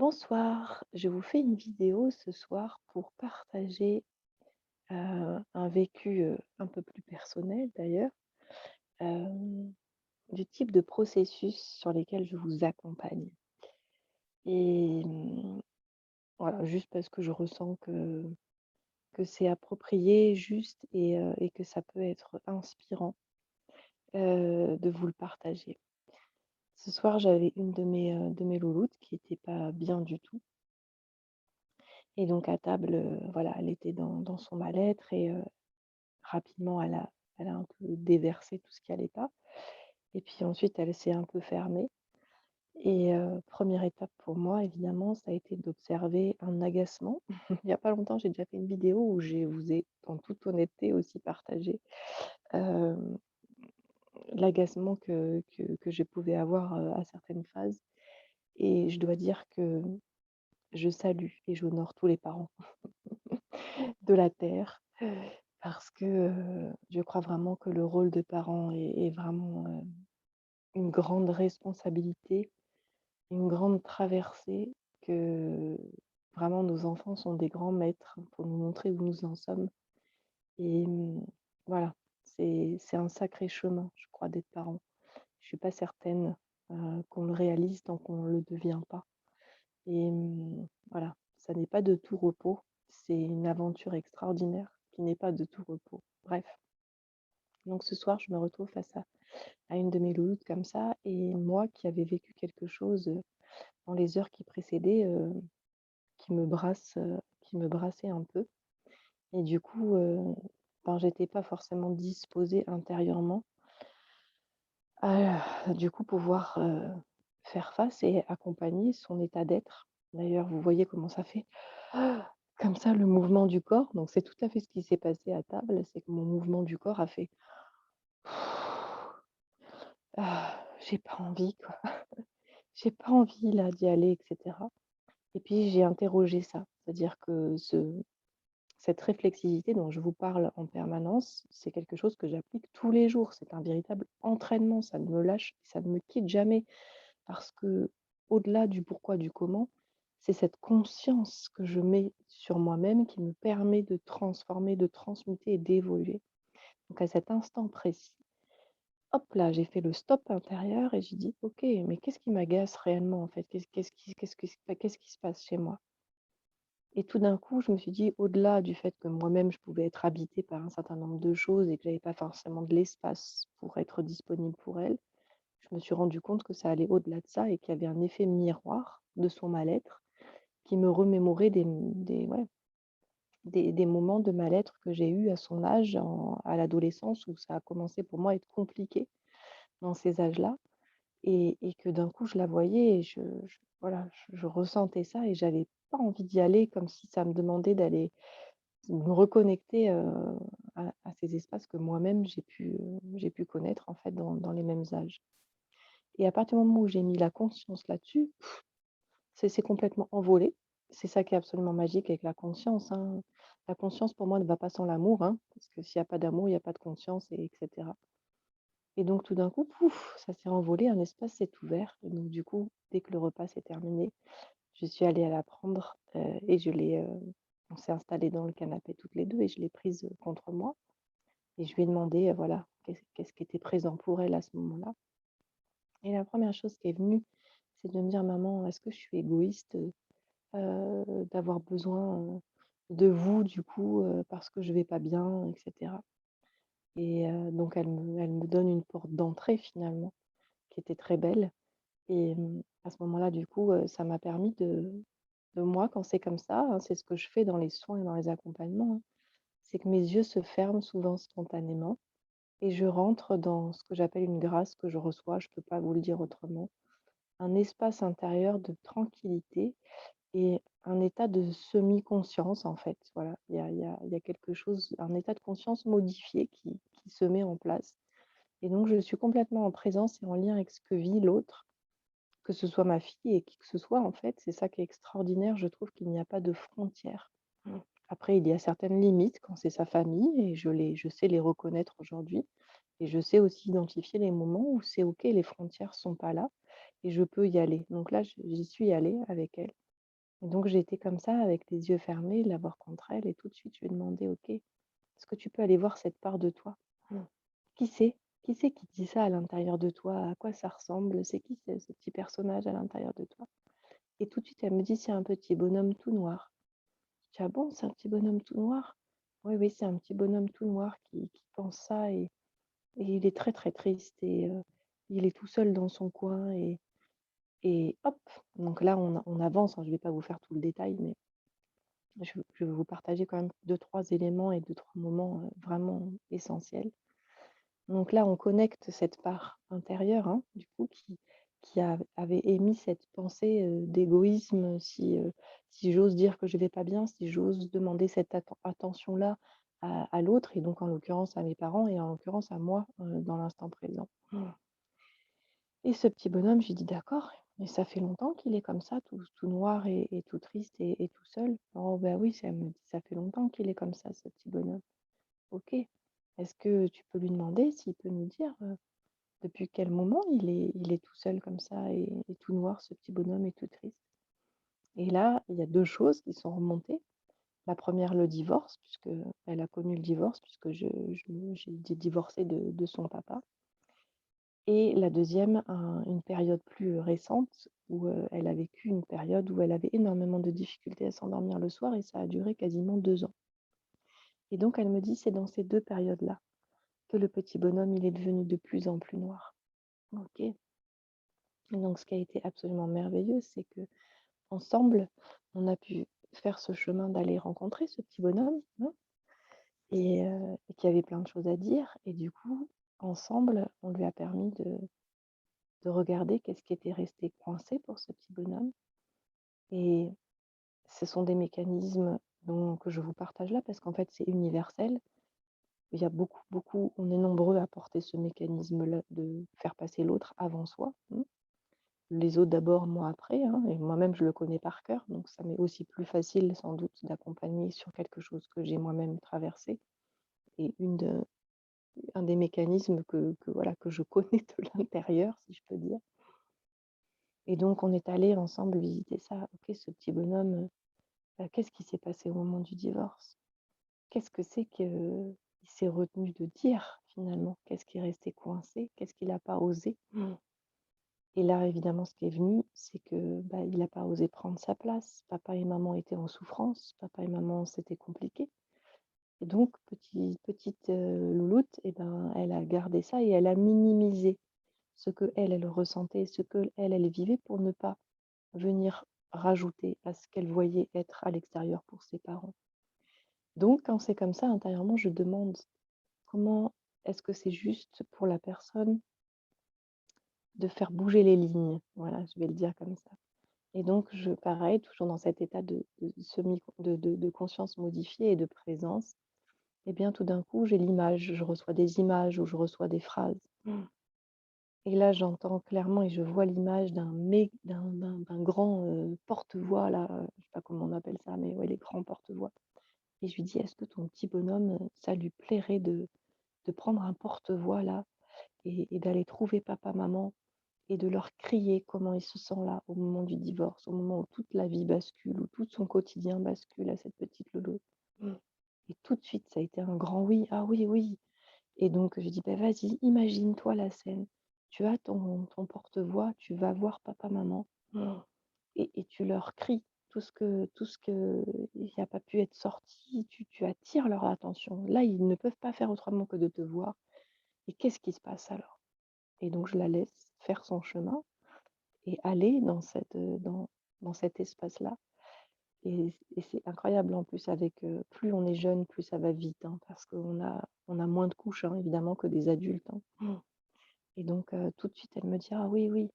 Bonsoir, je vous fais une vidéo ce soir pour partager un vécu un peu plus personnel d'ailleurs, euh, du type de processus sur lesquels je vous accompagne. Et voilà, juste parce que je ressens que c'est approprié, juste et que ça peut être inspirant de vous le partager. Ce soir, j'avais une de mes louloutes qui n'était pas bien du tout. Et donc à table, voilà, elle était dans son mal-être et rapidement, elle a un peu déversé tout ce qui allait pas et puis ensuite elle s'est un peu fermée et 1 étape pour moi évidemment, ça a été d'observer un agacement. Il y a pas longtemps, j'ai déjà fait une vidéo où je vous ai en toute honnêteté aussi partagé, hem, l'agacement que je pouvais avoir, à certaines phases et je dois dire que je salue et j'honore tous les parents de la terre parce que, je crois vraiment que le rôle de parent est vraiment, une grande responsabilité, une grande traversée, que vraiment nos enfants sont des grands maîtres pour nous montrer où nous en sommes et voilà, c'est un sacré chemin, je crois, d'être parent. Je suis pas certaine, qu'on le réalise tant qu'on ne le devient pas et voilà, ça n'est pas de tout repos, c'est une aventure extraordinaire qui n'est pas de tout repos. Bref, donc ce soir, je me retrouve face à une de mes louloutes comme ça et moi qui avais vécu quelque chose, dans les heures qui précédaient, qui me brassait un peu et du coup, ben, j'étais pas forcément disposée intérieurement à, du coup, pouvoir, faire face et accompagner son état d'être. D'ailleurs, vous voyez comment ça fait comme ça le mouvement du corps, donc c'est tout à fait ce qui s'est passé à table, c'est que mon mouvement du corps a fait: «J'ai pas envie quoi, j'ai pas envie là d'y aller» et cetera et puis j'ai interrogé ça, c'est-à-dire que cette réflexivité dont je vous parle en permanence, c'est quelque chose que j'applique tous les jours. C'est un véritable entraînement, ça ne me lâche, ça ne me quitte jamais parce que, au-delà du pourquoi, du comment, c'est cette conscience que je mets sur moi-même qui me permet de transformer, de transmuter et d'évoluer. Donc à cet instant précis, hop là, j'ai fait le stop intérieur et j'ai dit: «OK, mais qu'est-ce qui m'agace réellement en fait? Qu'est-ce qui se passe chez moi?» Et tout d'un coup, je me suis dit, au-delà du fait que moi-même, je pouvais être habitée par un certain nombre de choses et que j'avais pas forcément de l'espace pour être disponible pour elle, je me suis rendu compte que ça allait au-delà de ça et qu'il y avait un effet miroir de son mal-être qui me remémorait ouais, des moments de mal-être que j'ai eus à son âge, à l'adolescence, où ça a commencé pour moi à être compliqué dans ces âges-là. Et que d'un coup, je la voyais et voilà, je ressentais ça et j'avais pas envie d'y aller, comme si ça me demandait d'aller me reconnecter, à ces espaces que moi-même j'ai pu connaître en fait dans les mêmes âges. Et à partir du moment où j'ai mis la conscience là-dessus, c'est complètement envolé. C'est ça qui est absolument magique avec la conscience, hein. La conscience pour moi ne va pas sans l'amour, hein, parce que s'il y a pas d'amour, il y a pas de conscience et etc. Et donc tout d'un coup, pouf, ça s'est envolé, un espace s'est ouvert et donc du coup, dès que le repas s'est terminé, je suis allée à la prendre, et on s'est installés dans le canapé toutes les 2 et je l'ai prise, contre moi et je lui ai demandé, voilà, qu'est-ce qui était présent pour elle à ce moment-là et la première chose qui est venue, c'est de me dire: «Maman, est-ce que je suis égoïste, d'avoir besoin, de vous du coup, parce que je vais pas bien?» et cetera et donc elle me donne une porte d'entrée finalement qui était très belle et à ce moment-là, du coup, ça m'a permis de moi, quand c'est comme ça, hein, c'est ce que je fais dans les soins et dans les accompagnements, hein, c'est que mes yeux se ferment souvent spontanément et je rentre dans ce que j'appelle une grâce que je reçois, je ne peux pas vous le dire autrement, un espace intérieur de tranquillité et un état de semi-conscience, en fait. Voilà, il y a quelque chose, un état de conscience modifié qui se met en place et donc je suis complètement en présence et en lien avec ce que vit l'autre. Que ce soit ma fille et qui que ce soit, en fait, c'est ça qui est extraordinaire, je trouve qu'il n'y a pas de frontières. Après, il y a certaines limites quand c'est sa famille et je sais les reconnaître aujourd'hui et je sais aussi identifier les moments où c'est OK, les frontières sont pas là et je peux y aller. Donc là, j'y suis allée avec elle Et donc j'ai été comme ça avec les yeux fermés, l'avoir contre elle et tout de suite je lui ai demandé: «OK, est-ce que tu peux aller voir cette part de toi? Qui c'est? Qui c'est qui dit ça à l'intérieur de toi? À quoi ça ressemble? C'est qui ce petit personnage à l'intérieur de toi?» Et tout de suite elle me dit: «C'est un petit bonhomme tout noir». Je dis: «Ah bon, c'est un petit bonhomme tout noir?» «Oui, oui, c'est un petit bonhomme tout noir qui pense ça et il est très, très triste et il est tout seul dans son coin et hop!» Donc là on avance, hein, je ne vais pas vous faire tout le détail, mais je vais vous partager quand même deux trois éléments et deux trois moments, vraiment essentiels. Donc là, on connecte cette part intérieure, hein, du coup, qui avait émis cette pensée, d'égoïsme, si j'ose dire que je vais pas bien, si j'ose demander cette attention-là à l'autre et donc en l'occurrence à mes parents et en l'occurrence à moi, dans l'instant présent. Et ce petit bonhomme, je lui dis: «D'accord, et ça fait longtemps qu'il est comme ça, tout noir et tout triste et tout seul?» «Oh bah oui», ça me dit: «Ça fait longtemps qu'il est comme ça, ce petit bonhomme». «OK. Est-ce que tu peux lui demander s'il peut nous dire, depuis quel moment il est tout seul comme ça et tout noir, ce petit bonhomme et tout triste?» Et là, il y a 2 choses qui sont remontées. La première, le divorce, puisque elle a connu le divorce, puisque j'ai divorcé de son papa. Et la deuxième, une période plus récente où, elle a vécu une période où elle avait énormément de difficultés à s'endormir le soir et ça a duré quasiment 2 ans. Et donc elle me dit: «C'est dans ces 2 périodes-là que le petit bonhomme, il est devenu de plus en plus noir». OK. Et donc ce qui a été absolument merveilleux, c'est que ensemble, on a pu faire ce chemin d'aller rencontrer ce petit bonhomme, hein, et qui avait plein de choses à dire et du coup, ensemble, on lui a permis de regarder qu'est-ce qui était resté coincé pour ce petit bonhomme. Et ce sont des mécanismes que je vous partage là parce qu'en fait, c'est universel. Il y a beaucoup, beaucoup on est nombreux à porter ce mécanisme-là de faire passer l'autre avant soi, mmh. Les autres d'abord, moi après, hein, et moi-même je le connais par cœur, donc ça m'est aussi plus facile sans doute d'accompagner sur quelque chose que j'ai moi-même traversé et un des mécanismes que voilà, que je connais de l'intérieur, si je peux dire. Et donc on est allés ensemble visiter ça. OK, ce petit bonhomme, qu'est-ce qui s'est passé au moment du divorce? Qu'est-ce que c'est qu'il s'est retenu de dire finalement? Qu'est-ce qui est resté coincé? Qu'est-ce qu'il n'a pas osé? Et là, évidemment, ce qui est venu, c'est que, bah, il n'a pas osé prendre sa place. Papa et maman étaient en souffrance. Papa et maman, c'était compliqué. Et donc, petite louloute, et ben, elle a gardé ça et elle a minimisé ce que elle ressentait, ce que elle vivait pour ne pas venir rajouter à ce qu'elle voyait être à l'extérieur pour ses parents. Donc, quand c'est comme ça, intérieurement, je demande comment est-ce que c'est juste pour la personne de faire bouger les lignes? Voilà, je vais le dire comme ça. Et donc pareil, toujours dans cet état de semi de conscience modifiée et de présence, et bien, tout d'un coup, j'ai l'image, je reçois des images ou je reçois des phrases. Et là, j'entends clairement et je vois l'image d'un grand, porte-voix là, je sais pas comment on appelle ça, mais ouais, les grands porte-voix. Et je lui dis: «Est-ce que ton petit bonhomme, ça lui plairait de prendre un porte-voix là et d'aller trouver papa, maman et de leur crier comment il se sent là, au moment du divorce, au moment où toute la vie bascule, où tout son quotidien bascule à cette petite louloute?» Et tout de suite, ça a été un grand oui: «Ah oui, oui!» Et donc je dis: «Bah, vas-y, imagine-toi la scène. Tu as ton porte-voix, tu vas voir papa, maman et tu leur cries tout ce que il n'y a pas pu être sorti, tu attires leur attention. Là, ils ne peuvent pas faire autrement que de te voir et qu'est-ce qui se passe alors?» Et donc je la laisse faire son chemin et aller dans cet espace-là. Et c'est incroyable en plus avec, plus on est jeune, plus ça va vite, hein, parce qu'on a moins de couches, hein, évidemment que des adultes, hein. Et donc tout de suite elle me dit: «Ah oui, oui,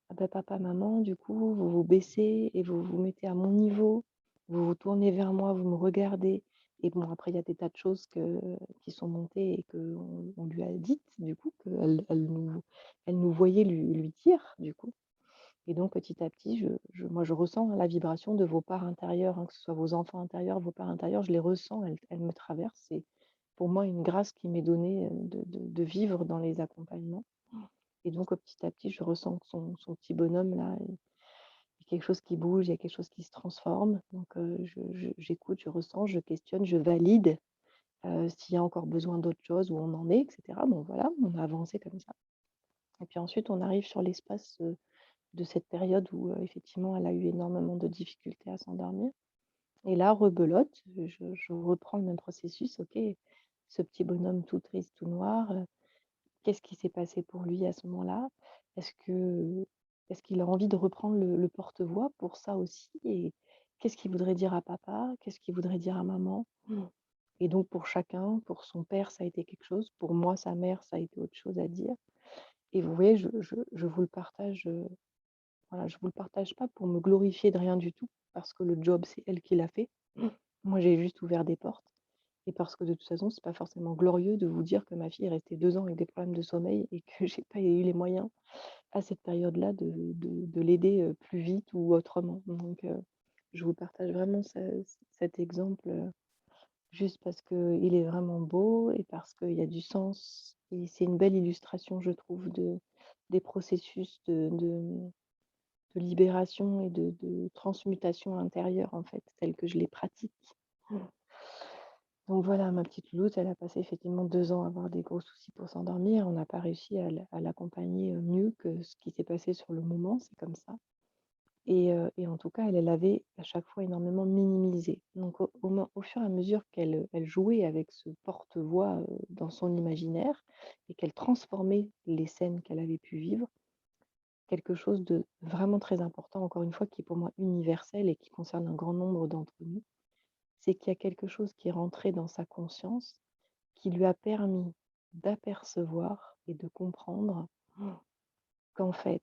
ah bah, papa, maman, du coup, vous vous baissez et vous vous mettez à mon niveau, vous vous tournez vers moi, vous me regardez». Et bon, après il y a des tas de choses qui sont montées et qu'on lui a dites du coup, qu'elle nous voyait lui dire du coup. Et donc petit à petit, moi je ressens la vibration de vos parts intérieures, hein, que ce soit vos enfants intérieurs, vos parts intérieures, je les ressens, elles me traversent. C'est pour moi une grâce qui m'est donnée, de vivre dans les accompagnements. Et donc petit à petit, je ressens que son petit bonhomme là, Il y a quelque chose qui bouge, il y a quelque chose qui se transforme. Donc, j'écoute, je ressens, je questionne, je valide, s'il y a encore besoin d'autre chose, où on en est, et cetera. Bon voilà, on a avancé comme ça et puis ensuite on arrive sur l'espace, de cette période où, effectivement, elle a eu énormément de difficultés à s'endormir et là, rebelote, je reprends le même processus. OK, ce petit bonhomme tout triste, tout noir, qu'est-ce qui s'est passé pour lui à ce moment-là? Est-ce que est-ce qu'il a envie de reprendre le porte-voix pour ça aussi? Et qu'est-ce qu'il voudrait dire à papa? Qu'est-ce qu'il voudrait dire à maman? Et donc pour chacun, pour son père, ça a été quelque chose, pour moi, sa mère, ça a été autre chose à dire. Et vous voyez, je vous le partage, voilà, je vous le partage pas pour me glorifier de rien du tout, parce que le job, c'est elle qui l'a fait. Moi, j'ai juste ouvert des portes et parce que de toute façon, c'est pas forcément glorieux de vous dire que ma fille est restée 2 ans avec des problèmes de sommeil et que j'ai pas eu les moyens à cette période-là de l'aider, plus vite ou autrement. Donc, je vous partage vraiment cet exemple, juste parce qu'il est vraiment beau et parce qu'il y a du sens et c'est une belle illustration, je trouve, des processus de libération et de transmutation intérieure, en fait, tels que je les pratique. Donc voilà, ma petite louloute, elle a passé effectivement 2 ans à avoir des gros soucis pour s'endormir. On n'a pas réussi à l'accompagner, mieux que ce qui s'est passé sur le moment, c'est comme ça. Et en tout cas, elle avait à chaque fois énormément minimisé. Donc au fur et à mesure qu'elle jouait avec ce porte-voix, dans son imaginaire et qu'elle transformait les scènes qu'elle avait pu vivre, quelque chose de vraiment très important, encore une fois, qui est pour moi universel et qui concerne un grand nombre d'entre nous, c'est qu'il y a quelque chose qui est rentré dans sa conscience, qui lui a permis d'apercevoir et de comprendre qu'en fait,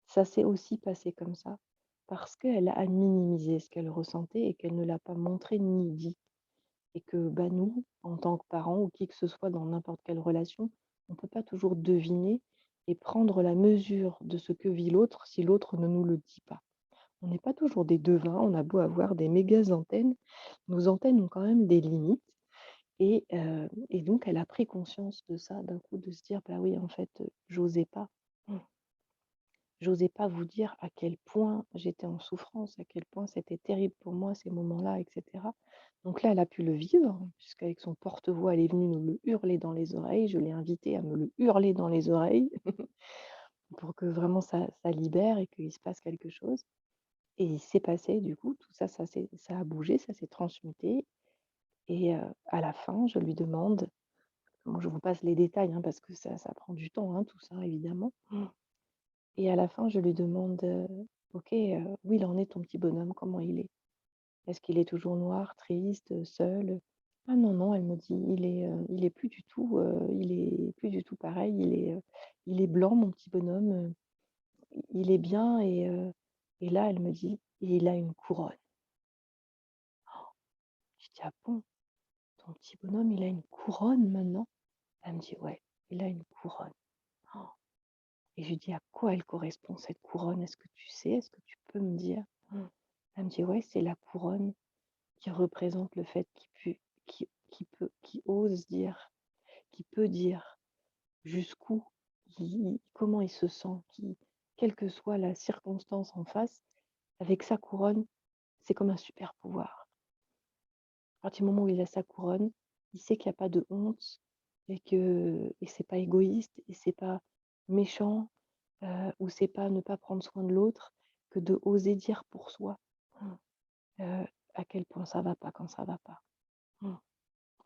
ça s'est aussi passé comme ça, parce qu'elle a minimisé ce qu'elle ressentait et qu'elle ne l'a pas montré ni dit. Et que bah, nous, en tant que parents ou qui que ce soit dans n'importe quelle relation, on ne peut pas toujours deviner et prendre la mesure de ce que vit l'autre si l'autre ne nous le dit pas. On n'est pas toujours des devins, on a beau avoir des méga antennes, nos antennes ont quand même des limites. Et donc, elle a pris conscience de ça, d'un coup, de se dire, bah oui, en fait, j'osais pas. J'osais pas vous dire à quel point j'étais en souffrance, à quel point c'était terrible pour moi ces moments-là, et cetera. Donc là, elle a pu le vivre, puisqu'avec son porte-voix, elle est venue nous le hurler dans les oreilles. Je l'ai invitée à me le hurler dans les oreilles pour que vraiment ça libère et qu'il se passe quelque chose. Et il s'est passé, du coup, tout ça, ça a bougé, ça s'est transmuté. Et à la fin, je lui demande, bon, je vous passe les détails, hein, parce que ça prend du temps, hein, tout ça, évidemment. Et à la fin, je lui demande, «OK, où il en est ton petit bonhomme? Comment il est? Est-ce qu'il est toujours noir, triste, seul?» «Ah non, non», elle me dit, il est plus du tout, il est plus du tout pareil, il est blanc mon petit bonhomme, il est bien» et là, elle me dit: «Et il a une couronne». Je dis: «Ah bon? Ton petit bonhomme, il a une couronne maintenant?» Elle me dit: «Ouais, il a une couronne». Et je lui dis: «À quoi elle correspond cette couronne? Est-ce que tu sais? Est-ce que tu peux me dire?» Elle me dit: «Ouais, c'est la couronne qui représente le fait qu'il ose dire, qui peut dire jusqu'où, comment il se sent, quelle que soit la circonstance en face, avec sa couronne, c'est comme un super pouvoir. À partir du moment où il a sa couronne, il sait qu'il y a pas de honte et c'est pas égoïste et c'est pas méchant, ou c'est pas ne pas prendre soin de l'autre que de oser dire pour soi, heu, à quel point ça va pas quand ça va pas».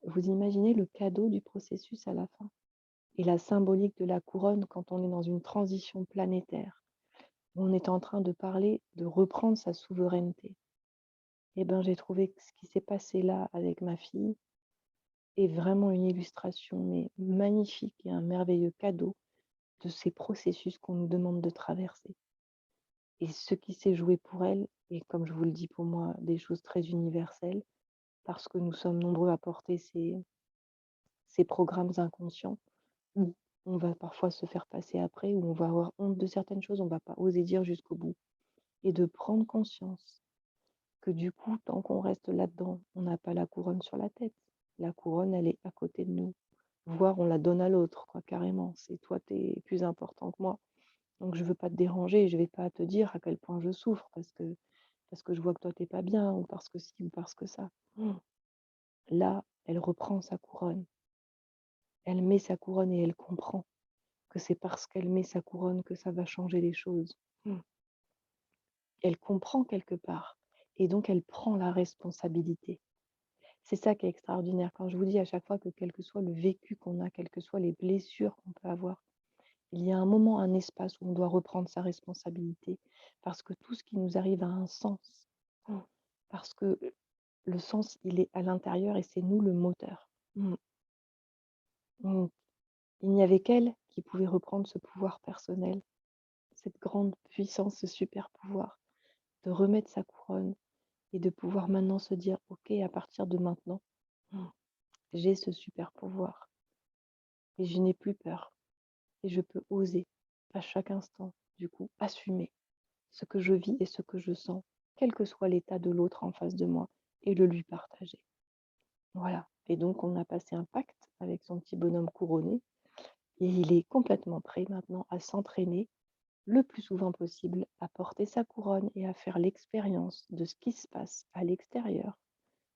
Vous imaginez le cadeau du processus à la fin et la symbolique de la couronne quand on est dans une transition planétaire, où on est en train de parler de reprendre sa souveraineté. Et ben, j'ai trouvé que ce qui s'est passé là avec ma fille est vraiment une illustration, mais magnifique et un merveilleux cadeau de ces processus qu'on nous demande de traverser. Et ce qui s'est joué pour elle, et comme je vous le dis pour moi, des choses très universelles, parce que nous sommes nombreux à porter ces programmes inconscients où on va parfois se faire passer après, où on va avoir honte de certaines choses, on va pas oser dire jusqu'au bout. Et de prendre conscience que du coup, tant qu'on reste là-dedans, on n'a pas la couronne sur la tête. La couronne, elle est à côté de nous. Voire on la donne à l'autre, quoi, carrément. C'est toi, tu es plus important que moi. Donc je veux pas te déranger, je vais pas te dire à quel point je souffre parce que je vois que toi t'es pas bien ou parce que ci ou parce que ça. Là, elle reprend sa couronne. Elle met sa couronne et elle comprend que c'est parce qu'elle met sa couronne que ça va changer les choses. Elle comprend quelque part et donc elle prend la responsabilité. C'est ça qui est extraordinaire quand je vous dis à chaque fois que quel que soit le vécu qu'on a, quelles que soient les blessures qu'on peut avoir, il y a un moment, un espace où on doit reprendre sa responsabilité parce que tout ce qui nous arrive a un sens. Mmh. Parce que le sens, il est à l'intérieur et c'est nous le moteur. Mmh. Mmh. Il n'y avait qu'elle qui pouvait reprendre ce pouvoir personnel, cette grande puissance, ce super pouvoir, de remettre sa couronne et de pouvoir maintenant se dire, OK, à partir de maintenant, mmh, j'ai ce super pouvoir et je n'ai plus peur et je peux oser à chaque instant, du coup, assumer ce que je vis et ce que je sens, quel que soit l'état de l'autre en face de moi, et le lui partager. Voilà. Et donc, on a passé un pacte avec son petit bonhomme couronné, et il est complètement prêt maintenant à s'entraîner le plus souvent possible, à porter sa couronne et à faire l'expérience de ce qui se passe à l'extérieur,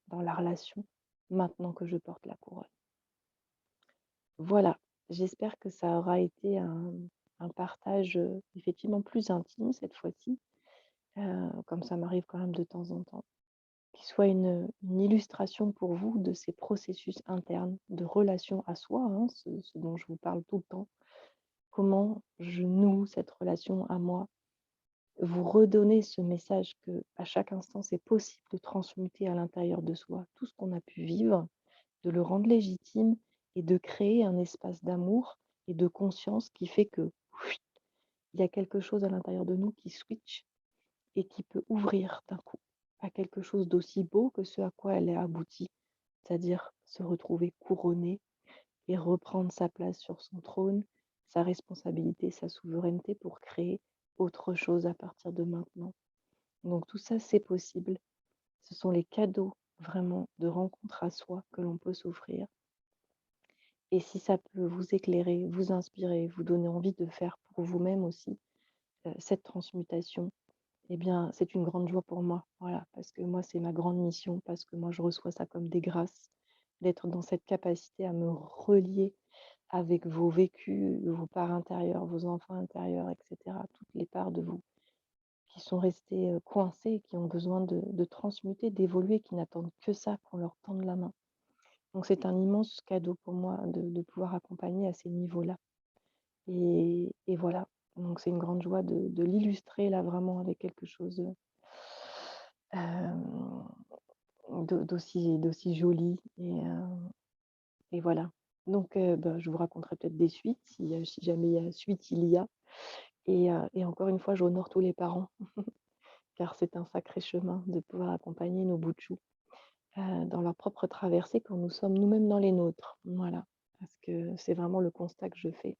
dans la relation, maintenant que je porte la couronne. Voilà, j'espère que ça aura été un partage effectivement plus intime cette fois-ci, comme ça m'arrive quand même de temps en temps. Qui soit une illustration pour vous de ces processus internes de relation à soi, hein, ce dont je vous parle tout le temps. Comment je noue cette relation à moi, vous redonner ce message que à chaque instant, c'est possible de transmuter à l'intérieur de soi tout ce qu'on a pu vivre, de le rendre légitime et de créer un espace d'amour et de conscience qui fait que il y a quelque chose à l'intérieur de nous qui switch et qui peut ouvrir d'un coup à quelque chose d'aussi beau que ce à quoi elle est aboutie, c'est-à-dire se retrouver couronnée et reprendre sa place sur son trône, sa responsabilité, sa souveraineté pour créer autre chose à partir de maintenant. Donc tout ça, c'est possible. Ce sont les cadeaux vraiment de rencontre à soi que l'on peut s'offrir. Et si ça peut vous éclairer, vous inspirer, vous donner envie de faire pour vous-même aussi cette transmutation, eh bien, c'est une grande joie pour moi. Voilà, parce que moi, c'est ma grande mission, parce que moi, je reçois ça comme des grâces, d'être dans cette capacité à me relier avec vos vécus, vos parts intérieures, vos enfants intérieurs, etc. Toutes les parts de vous qui sont restées coincées, qui ont besoin de transmuter, d'évoluer, qui n'attendent que ça, qu'on leur tende la main. Donc, c'est un immense cadeau pour moi de pouvoir accompagner à ces niveaux-là. Et voilà, donc c'est une grande joie de l'illustrer là vraiment avec quelque chose hem, d'aussi joli et voilà. Donc bah, je vous raconterai peut-être des suites si jamais il y a suite, il y a et encore une fois, j'honore tous les parents car c'est un sacré chemin de pouvoir accompagner nos bouts de chou, dans leur propre traversée quand nous sommes nous-mêmes dans les nôtres. Voilà, parce que c'est vraiment le constat que je fais.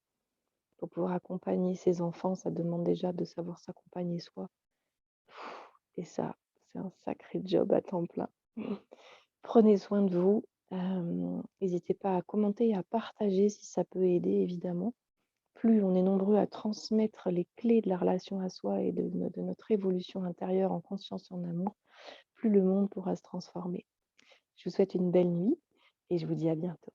Pour pouvoir accompagner ses enfants, ça demande déjà de savoir s'accompagner soi. Et ça, c'est un sacré job à temps plein. Prenez soin de vous. N'hésitez pas à commenter et à partager si ça peut aider, évidemment. Plus on est nombreux à transmettre les clés de la relation à soi et de notre évolution intérieure en conscience et en amour, plus le monde pourra se transformer. Je vous souhaite une belle nuit et je vous dis à bientôt.